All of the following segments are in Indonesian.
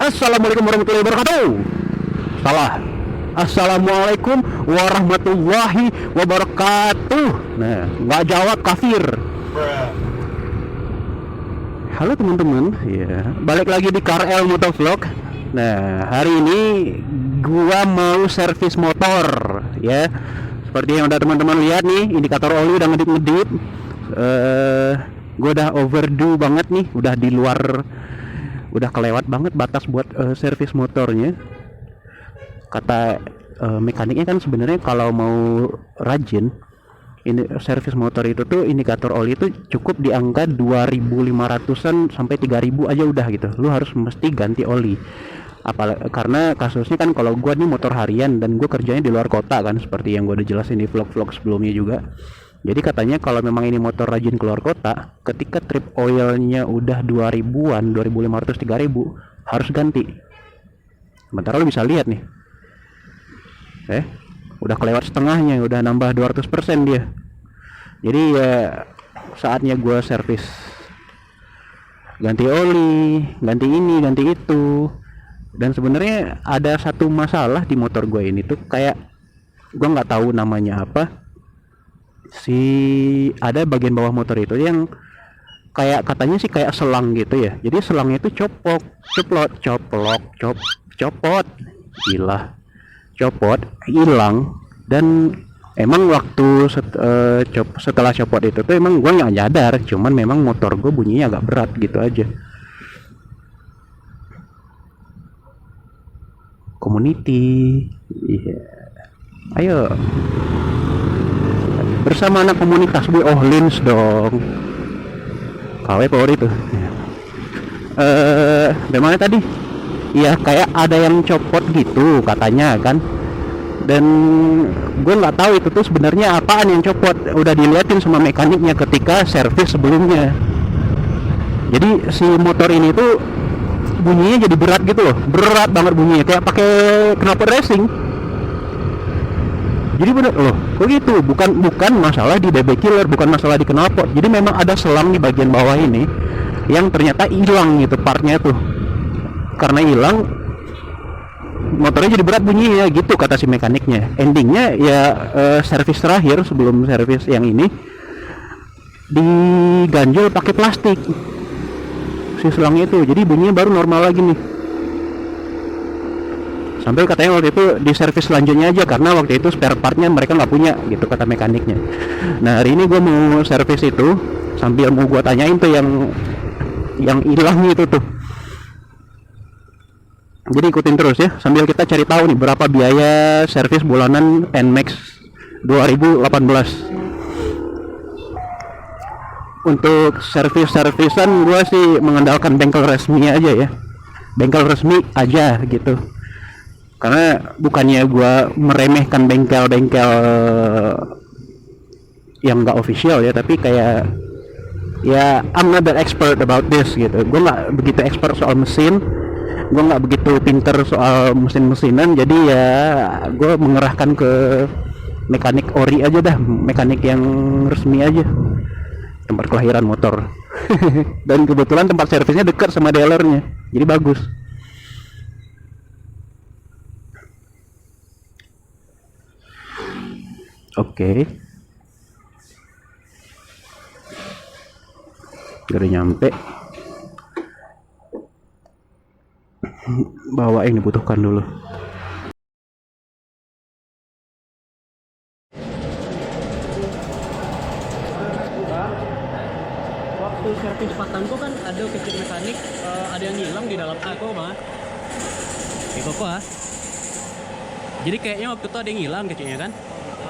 Assalamualaikum warahmatullahi wabarakatuh. Salah. Assalamualaikum warahmatullahi wabarakatuh. Nah, nggak jawab kafir. Halo teman-teman, ya balik lagi di KRL Motovlog. Nah, hari ini gua mau servis motor, ya. Seperti yang udah teman-teman lihat nih, indikator oli udah ngedip-ngedip. Gua udah overdue banget nih, udah kelewat banget batas buat servis motornya. Kata mekaniknya kan sebenarnya kalau mau rajin ini servis motor itu tuh indikator oli itu cukup di angka 2.500-an sampai 3.000 aja udah gitu. Lu harus mesti ganti oli. Apalagi karena kasusnya kan kalau gua nih motor harian dan gua kerjanya di luar kota kan, seperti yang gua udah jelasin di vlog-vlog sebelumnya juga. Jadi katanya kalau memang ini motor rajin keluar kota, ketika trip oilnya udah 2000-an, 2.500 3.000 harus ganti. Sementara lu bisa lihat nih. Udah kelewat setengahnya, udah nambah 200% dia. Jadi ya saatnya gua servis. Ganti oli, ganti ini, ganti itu. Dan sebenarnya ada satu masalah di motor gue ini tuh, kayak gue nggak tahu namanya apa, ada bagian bawah motor itu yang kayak katanya sih kayak selang gitu ya. Jadi selangnya itu copot, gila, copot, hilang. Dan emang waktu setelah copot itu tuh emang gue nggak nyadar, cuman memang motor gue bunyinya agak berat gitu aja. Community, iya. Ayo bersama anak komunitas gue, Lins dong, KW power itu. Bagaimana tadi? Iya, kayak ada yang copot gitu katanya kan. Dan gue nggak tahu itu tuh sebenarnya apaan yang copot. Udah diliatin sama mekaniknya ketika servis sebelumnya. Jadi si motor ini tuh bunyinya jadi berat gitu loh, berat banget bunyinya, kayak pakai knalpot racing. Jadi bener loh, kok gitu? Bukan masalah di DB killer, bukan masalah di knalpot. Jadi memang ada selang di bagian bawah ini yang ternyata hilang gitu partnya tuh. Karena hilang, motornya jadi berat bunyinya gitu kata si mekaniknya. Endingnya ya servis terakhir sebelum servis yang ini diganjel pakai plastik si selangnya itu, jadi bunyinya baru normal lagi nih. Sampai katanya waktu itu di servis selanjutnya aja karena waktu itu spare partnya mereka nggak punya gitu kata mekaniknya. Nah hari ini gue mau servis itu sambil mau gue tanyain tuh yang hilang itu tuh. Jadi ikutin terus ya sambil kita cari tahu nih berapa biaya servis bulanan NMAX 2018. Untuk servisan gue sih mengandalkan bengkel resmi aja ya, bengkel resmi aja gitu. Karena bukannya gue meremehkan bengkel-bengkel yang nggak official ya, tapi kayak ya I'm not that expert about this gitu. Gue nggak begitu expert soal mesin, gue nggak begitu pinter soal mesin-mesinan. Jadi ya gue mengerahkan ke mekanik ori aja dah, mekanik yang resmi aja, tempat kelahiran motor. Dan kebetulan tempat servisnya dekat sama dealernya, jadi bagus. Oke, udah nyampe. Bawa yang dibutuhkan dulu. Waktu servis Patangko kan ada kecil mekanik, ada yang hilang di dalam aku mah. Koko ah. Jadi kayaknya waktu itu ada yang hilang kecilnya kan.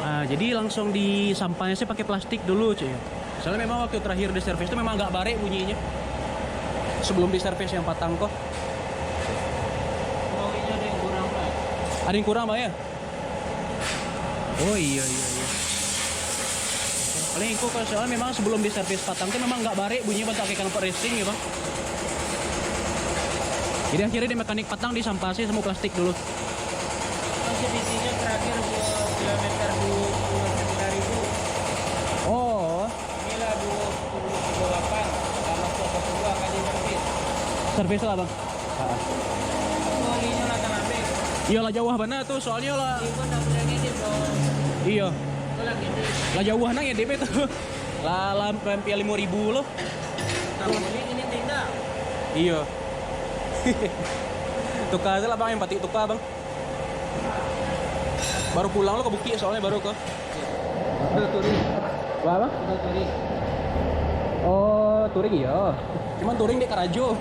Jadi langsung disampainya sih pakai plastik dulu cuy. Soalnya memang waktu terakhir di servis itu memang agak bare bunyinya. Sebelum di servis yang Patangko. Olinya ada yang kurang Pak. Ada yang kurang Pak ya? Oh iya. Paling itu kalau soalnya memang sebelum di servis Patangko memang nggak bare bunyinya pas pakai knalpot racing ya Bang. Jadi akhirnya di mekanik Patang disampasi sama plastik dulu. Visinya terakhir kilometer 29.000. Oh, Inilah 2038 sama 102 kali servis. servis lah Bang. Iyalah jauh mana tuh soalnya lah. Ibu nak boleh ngedit dong. Iya. Kau lagi ngedit. Lah jauh nang ya DP tuh. Lah lampai 5.000 loh. Kamu ini tinggal. Iya. Tukar aja lah bang, yang batik tukar bang. Baru pulang lo ke Bukit soalnya baru ke. Udah touring. Apa? Udah touring. Oh touring iya. Cuman touring di Karajo.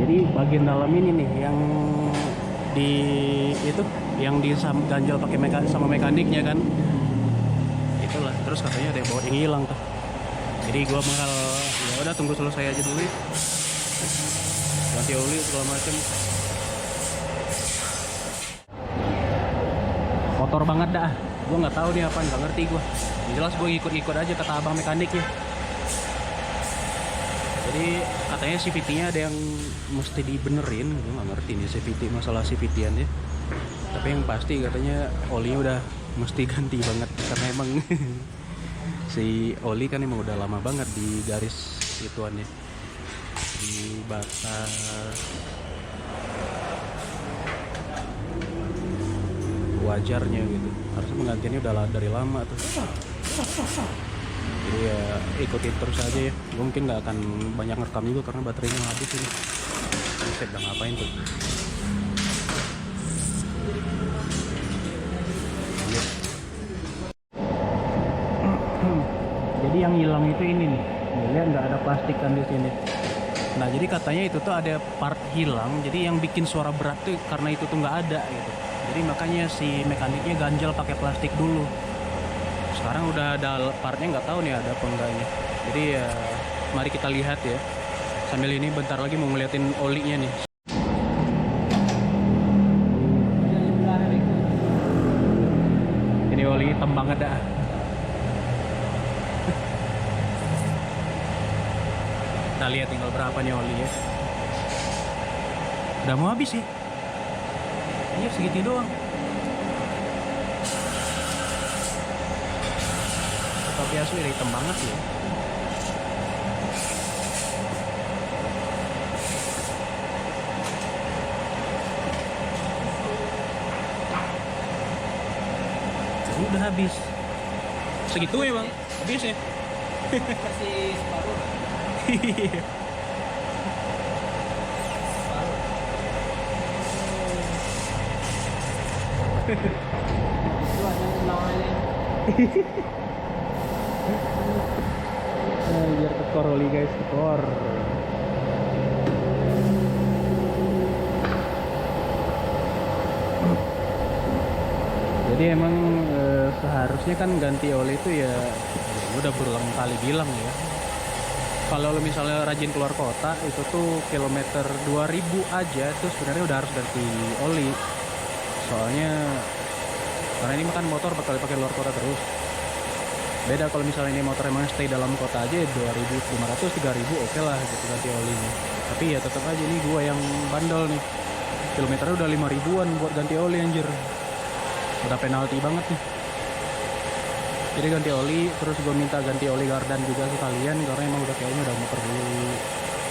Jadi bagian dalam ini nih yang di itu yang ganjal pakai sama mekaniknya kan. Itulah terus katanya ada yang bawa yang hilang tuh. Jadi gua bakal ya udah tunggu selesai aja dulu. Ganti oli segala macam. Kotor banget dah. Gua nggak tahu nih apa, nggak ngerti gua. Yang jelas gua ikut-ikut aja kata abang mekaniknya. Jadi katanya CVT-nya ada yang mesti dibenerin, gue nggak ngerti nih CVT, masalah CVT-an ya. Tapi yang pasti katanya olinya udah mesti ganti banget karena emang si oli kan emang udah lama banget di garis ituannya, di batas wajarnya gitu. Harusnya penggantiannya udah dari lama tuh. Jadi ya ikutin terus aja ya. Gue mungkin nggak akan banyak ngerekam juga karena baterainya habis ini. Saya udah ngapain tuh? Jadi yang hilang itu ini nih. Lihat nggak ada plastik kan di sini. Nah jadi katanya itu tuh ada part hilang. Jadi yang bikin suara berat tuh karena itu tuh nggak ada gitu. Jadi makanya si mekaniknya ganjal pakai plastik dulu. Sekarang udah ada partnya, nggak tahu nih ada apa enggaknya. Jadi ya mari kita lihat ya. Sambil ini bentar lagi mau ngeliatin olinya nih. Ini oli hitam banget dah. Kita lihat tinggal berapa nih oli ya. Udah mau habis sih. Iya segitu doang. Tapi asli hitam banget ya. Udah habis. Segitu ya bang? Habis ya? Masih separuh. Iya. Itu ada lawannya. Biar tekor oli guys, tekor. Jadi emang seharusnya kan ganti oli itu ya udah berulang kali bilang ya. Kalau lo misalnya rajin keluar kota itu tuh kilometer 2000 aja tuh sebenarnya udah harus ganti oli. Soalnya karena ini makan motor bakal pakai luar kota terus. Beda kalau misalnya ini motor emang stay dalam kota aja 2.500 3.000 oke lah gitu ganti olinya. Tapi ya tetap aja nih gua yang bandel nih. Kilometernya udah 5.000-an buat ganti oli anjir. Udah penalti banget nih. Jadi ganti oli, terus gue minta ganti oli gardan juga sekalian karena emang udah kayaknya udah mau perlu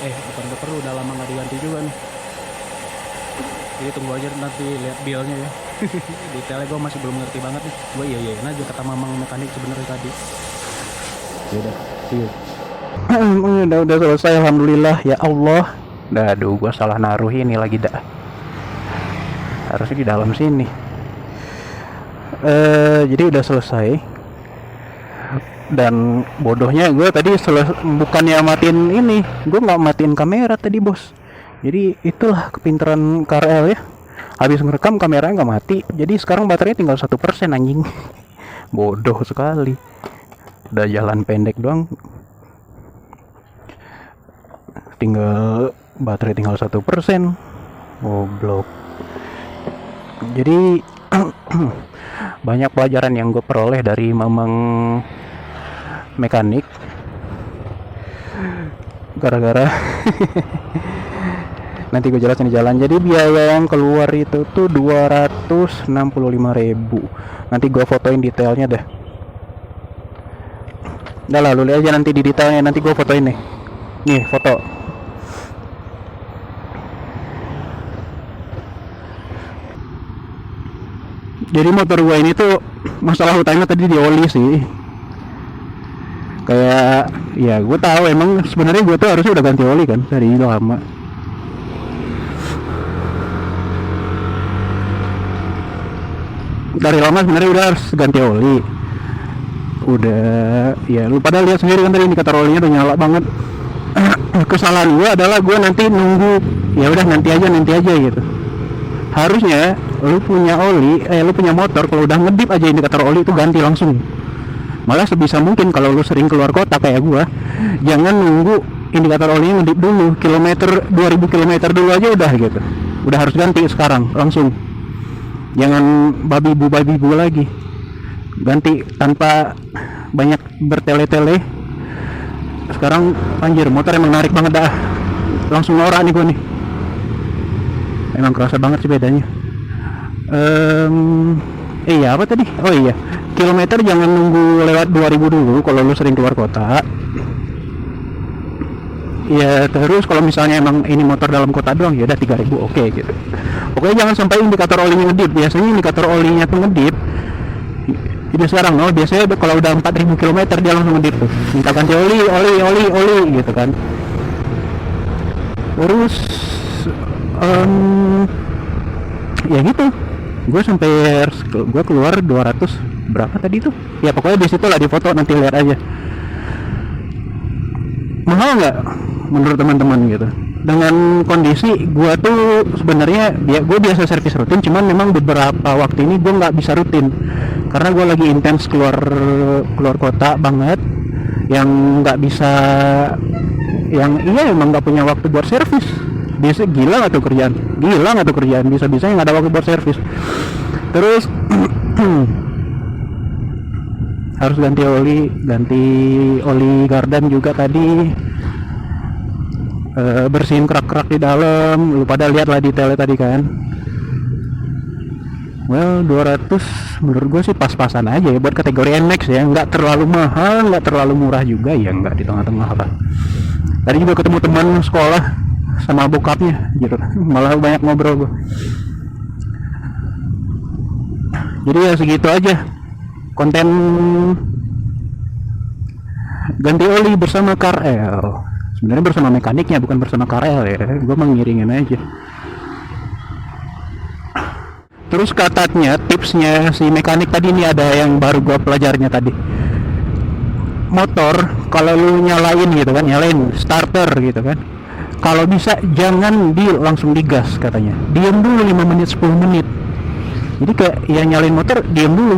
bukan perlu, udah lama nggak diganti juga nih. Jadi tunggu aja nanti lihat billnya ya. Detailnya gue masih belum ngerti banget nih. Gue iya aja kata mamang mekanik sebenarnya tadi. Ya udah, see you. udah selesai alhamdulillah ya Allah. Aduh, gue salah naruh ini lagi dah. Harusnya di dalam sini. Jadi udah selesai. Dan bodohnya gue tadi bukannya matiin ini, gue nggak matiin kamera tadi bos. Jadi itulah kepintaran KRL ya. Habis ngerekam kameranya nggak mati, jadi sekarang baterainya tinggal 1% anjing. Bodoh sekali. Udah jalan pendek doang, baterai tinggal 1%. Goblok. Jadi banyak pelajaran yang gue peroleh dari mamang mekanik gara-gara nanti gue jelasin di jalan. Jadi biaya yang keluar itu tuh 265.000. Nanti gue fotoin detailnya deh. Udah lah, lu lihat aja nanti di detailnya, nanti gue fotoin nih. Nih foto. Jadi motor gue ini tuh masalah utamanya tadi di oli sih. Kayak ya gue tahu emang sebenarnya gue tuh harusnya udah ganti oli kan dari lama. Dari lama sebenarnya udah harus ganti oli. Udah ya lu pada lihat sendiri kan tadi indikator olinya udah nyala banget. Kesalahan gue adalah gue nanti nunggu, ya udah nanti aja gitu. Harusnya lu punya lu punya motor kalau udah ngedip aja indikator oli itu ganti langsung. Malah sebisa mungkin kalau lu sering keluar kota kayak gua, jangan nunggu indikator olinya ngedip dulu, 2000 kilometer dulu aja udah gitu. Udah harus ganti sekarang langsung. Jangan babi bu lagi. Ganti tanpa banyak bertele-tele. Sekarang anjir motor emang narik banget dah. Langsung norak nih gua nih. Emang kerasa banget sih bedanya. Iya apa tadi? Oh iya, kilometer jangan nunggu lewat 2000 dulu kalau lu sering keluar kota. Ya terus kalau misalnya emang ini motor dalam kota doang ya udah 3000 oke gitu. Pokoknya jangan sampai indikator olinya ngedip. Biasanya indikator olinya tuh ngedip. Jadi sekarang biasanya kalau udah 4000 km dia langsung ngedip tuh. Minta ganti oli gitu kan. Terus ya gitu, gue keluar 200 berapa tadi tuh ya, pokoknya di situ lah di foto, nanti lihat aja. Mahal nggak menurut teman-teman gitu dengan kondisi gue tuh sebenarnya gue biasa servis rutin, cuman memang beberapa waktu ini gue nggak bisa rutin karena gue lagi intens keluar kota banget, yang nggak bisa, yang emang nggak punya waktu buat servis. Biasa gila nggak tuh kerjaan bisa-bisanya nggak ada waktu buat servis. Terus harus ganti oli gardan juga tadi. Bersihin kerak-kerak di dalam, lu pada lihat lah detailnya tadi kan. Well 200 menurut gue sih pas-pasan aja ya buat kategori NMAX ya, nggak terlalu mahal nggak terlalu murah juga ya, nggak di tengah-tengah lah. Tadi juga ketemu teman sekolah sama bokapnya gitu, malah banyak ngobrol gue. Jadi ya segitu aja konten ganti oli bersama KRL. Sebenarnya bersama mekaniknya bukan bersama KRL ya, gue mengiringin aja. Terus katanya tipsnya si mekanik tadi ini ada yang baru gue pelajarnya tadi. Motor kalau lu nyalain gitu kan, nyalain starter gitu kan, kalau bisa jangan langsung digas katanya, diam dulu 5 menit 10 menit. Jadi kayak ya nyalain motor diam dulu,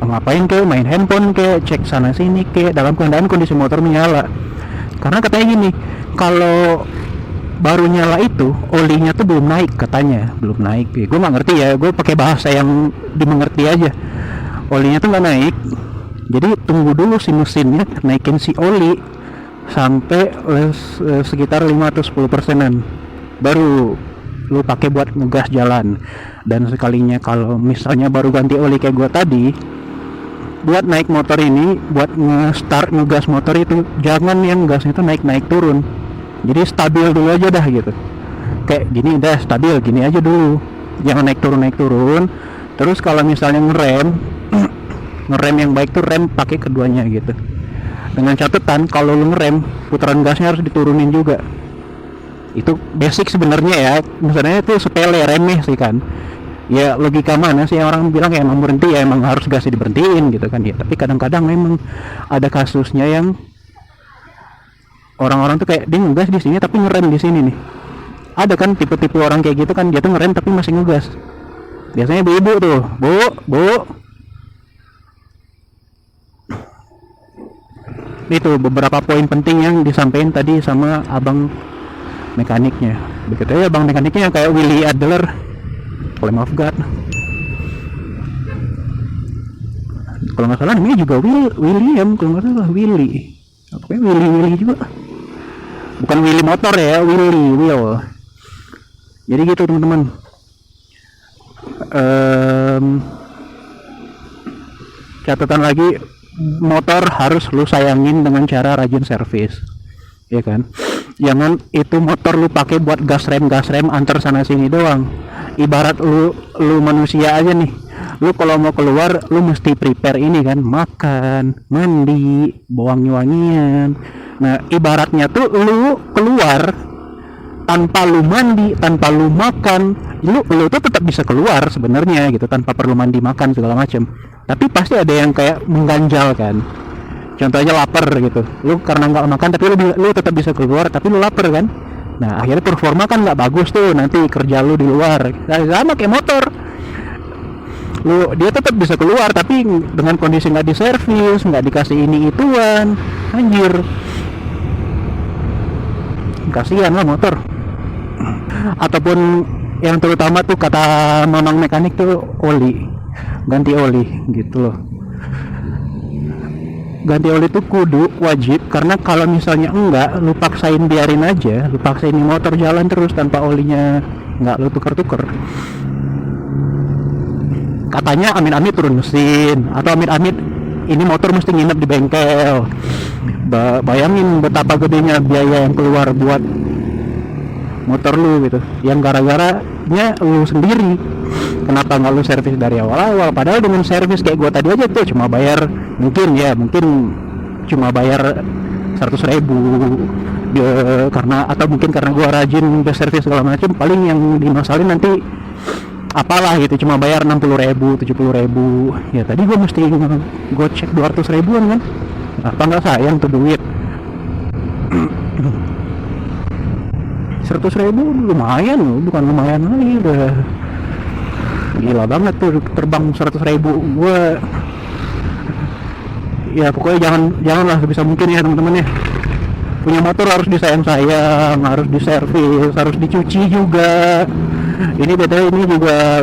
ngapain kayak main handphone kayak cek sana sini kayak dalam keadaan kondisi motor menyala. Karena katanya gini, kalau baru nyala itu olinya tuh belum naik katanya, belum naik. Gue nggak ngerti ya, gue pakai bahasa yang dimengerti aja. Olinya tuh nggak naik, jadi tunggu dulu si mesinnya naikin si oli sampai sekitar 5-10%-an, baru lu pakai buat ngegas jalan. Dan sekalinya kalau misalnya baru ganti oli kayak gue tadi, buat naik motor ini, buat nge-start ngegas motor itu jangan yang gasnya itu naik turun, jadi stabil dulu aja dah gitu, kayak gini udah stabil gini aja dulu, jangan naik turun. Terus kalau misalnya ngerem yang baik tuh rem pakai keduanya gitu, dengan catatan kalau lu ngerem putaran gasnya harus diturunin juga. Itu basic sebenarnya ya, misalnya itu sepele remeh sih kan ya, logika mana sih orang bilang ya emang berhenti ya emang harus gasnya diberhentiin gitu kan ya. Tapi kadang-kadang memang ada kasusnya yang orang-orang tuh kayak dia ngegas di sini tapi ngerem di sini nih. Ada kan tipe-tipe orang kayak gitu kan, dia tuh ngerem tapi masih ngegas. Biasanya ibu tuh, bu itu beberapa poin penting yang disampaikan tadi sama abang mekaniknya. Begitu ya abang mekaniknya kayak Willy Adler, Flame of God. Kalau nggak salah namanya juga William, kalau nggak salah Willy. Pokoknya Willy juga. Bukan Willy motor ya, Will. Jadi gitu teman-teman. Catatan lagi motor harus lu sayangin dengan cara rajin servis, ya kan? Jangan itu motor lu pakai buat gas rem antar sana sini doang. Ibarat lu manusia aja nih, lu kalau mau keluar lu mesti prepare ini kan, makan, mandi, wangi-wangian. Nah ibaratnya tuh lu keluar tanpa lu mandi, tanpa lu makan, lu tuh tetap bisa keluar sebenarnya gitu, tanpa perlu mandi, makan segala macam. Tapi pasti ada yang kayak mengganjal kan. Contohnya lapar gitu, lu karena nggak makan tapi lu tetap bisa keluar tapi lu lapar kan. Nah akhirnya performa kan nggak bagus tuh nanti kerja lu di luar. Nah, sama kayak motor, dia tetap bisa keluar tapi dengan kondisi nggak diservis, nggak dikasih ini ituan, anjir, kasihan lah motor. Ataupun yang terutama tuh kata mamang mekanik tuh oli, ganti oli gitu loh. Ganti oli itu kudu wajib, karena kalau misalnya enggak, lu paksain biarin aja, lu paksain ini motor jalan terus tanpa olinya enggak lu tuker-tuker, katanya amit-amit turun mesin, atau amit-amit ini motor mesti nginep di bengkel. Bayangin betapa gedenya biaya yang keluar buat motor lu gitu, yang gara-garanya lu sendiri. Kenapa nggak lu servis dari awal-awal? Padahal dengan servis kayak gua tadi aja tuh cuma bayar mungkin cuma bayar 100.000 karena, atau mungkin karena gua rajin ke servis segala macam, paling yang dimasalin nanti apalah gitu, cuma bayar 60.000 70.000. Ya tadi gua mesti gocek 200.000-an kan, apa nggak sayang tuh duit? 100.000 lumayan loh, bukan lumayan lagi, udah gila banget tuh terbang 100.000 gue. Ya pokoknya janganlah sebisa mungkin ya teman-teman ya, punya motor harus disayang-sayang, harus diservis, harus dicuci juga. Ini beda, ini juga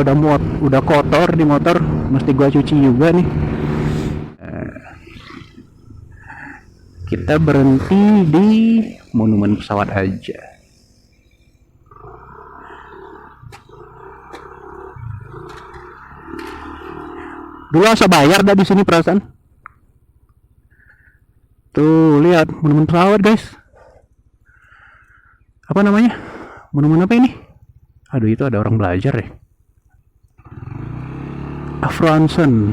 udah kotor di motor, mesti gua cuci juga nih. Kita berhenti di monumen pesawat aja. Dulu asa bayar dah di sini perasaan. Tuh lihat monumen pesawat guys. Apa namanya? Monumen apa ini? Aduh itu ada orang belajar ya. Afro Ansen.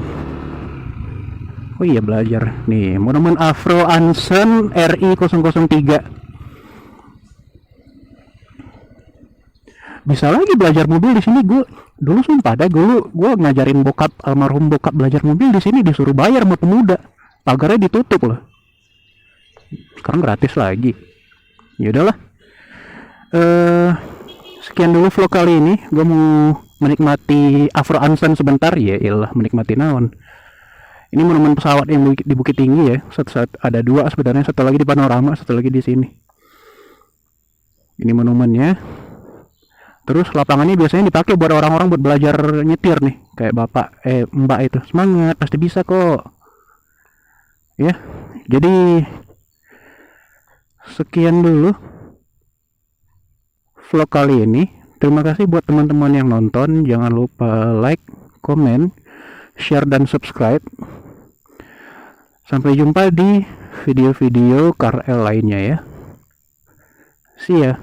Oh iya belajar. Nih monumen Afro Ansen RI 003. Bisa lagi belajar mobil di sini. Gue dulu sumpah dah, gue ngajarin almarhum bokap belajar mobil di sini disuruh bayar sama pemuda, pagarnya ditutup loh. Sekarang gratis lagi. Ya udahlah. Sekian dulu vlog kali ini. Gue mau menikmati Afro Ansen sebentar, ya iyalah menikmati naon. Ini monumen pesawat yang di Bukit Tinggi ya. Ada dua sebenarnya, satu lagi di Panorama, satu lagi di sini. Ini monumennya. Terus lapangannya biasanya dipakai buat orang-orang buat belajar nyetir nih, kayak mbak itu. Semangat, pasti bisa kok. Ya. Jadi sekian dulu vlog kali ini. Terima kasih buat teman-teman yang nonton. Jangan lupa like, komen, share dan subscribe. Sampai jumpa di video-video KRL lainnya ya. See ya.